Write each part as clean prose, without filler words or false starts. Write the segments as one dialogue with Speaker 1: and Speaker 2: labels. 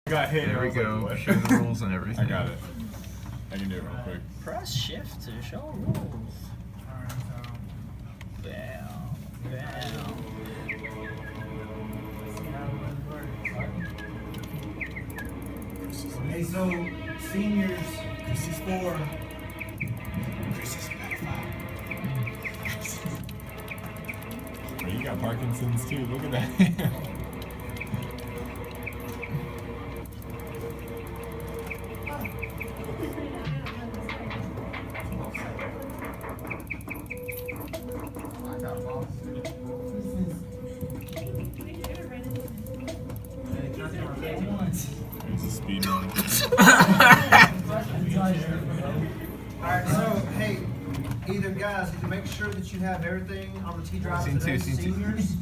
Speaker 1: Got hit.
Speaker 2: There we go. Show the rules and everything.
Speaker 1: I got it. I can do it real quick.
Speaker 3: Press shift to show rules. Bam. Bam.
Speaker 4: Hey, so seniors, this is for.
Speaker 1: Oh, you got Parkinson's too. Look at that. It's a speed run.
Speaker 4: Alright, so hey, either guys, either make sure that you have everything on the T drive
Speaker 2: Scene
Speaker 4: today,
Speaker 2: two, scene two.
Speaker 4: seniors,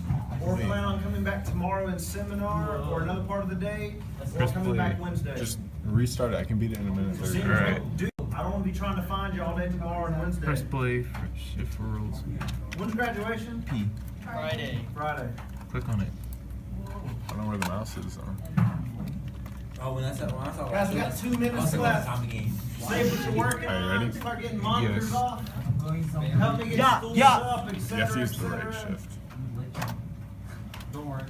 Speaker 4: or plan on coming back tomorrow in seminar or another part of the day, or
Speaker 2: Press
Speaker 4: coming
Speaker 2: play.
Speaker 4: back Wednesday.
Speaker 1: Just restart it. I can beat it in a minute.
Speaker 4: Seniors,
Speaker 2: Alright.
Speaker 4: I don't want to be trying to find you all day tomorrow and Wednesday.
Speaker 2: Press play for shift for rules.
Speaker 4: When's graduation?
Speaker 2: P.
Speaker 3: Friday.
Speaker 4: Friday.
Speaker 2: Click on it.
Speaker 1: I don't know where the mouse is though.
Speaker 5: Oh, when I saw
Speaker 4: Guys, we got 2 minutes left.
Speaker 5: time the game.
Speaker 4: Save what you're working
Speaker 1: Are you
Speaker 4: on.
Speaker 1: ready?
Speaker 4: Start getting monitors
Speaker 2: Yes.
Speaker 4: off. Help me get
Speaker 3: Yeah,
Speaker 4: schools
Speaker 3: yeah.
Speaker 4: up, et
Speaker 1: You
Speaker 4: cetera,
Speaker 1: have to use
Speaker 4: et
Speaker 1: the right
Speaker 4: cetera.
Speaker 1: shift.
Speaker 4: Don't worry.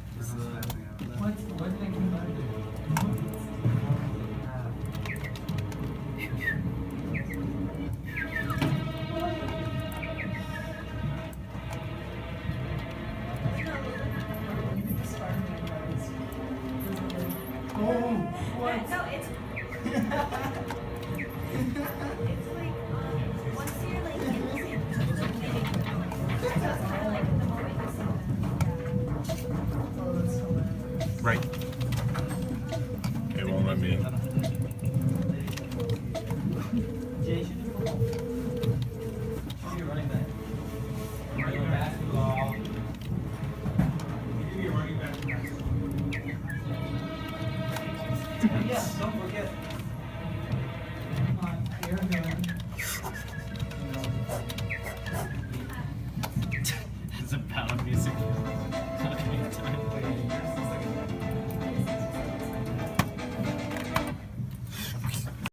Speaker 6: No, it's like once you're like in the same position, it's kind of like the moment you see that.
Speaker 2: Right.
Speaker 1: It won't let me.
Speaker 5: Jay, should be running back. Running basketball. Yeah, don't forget.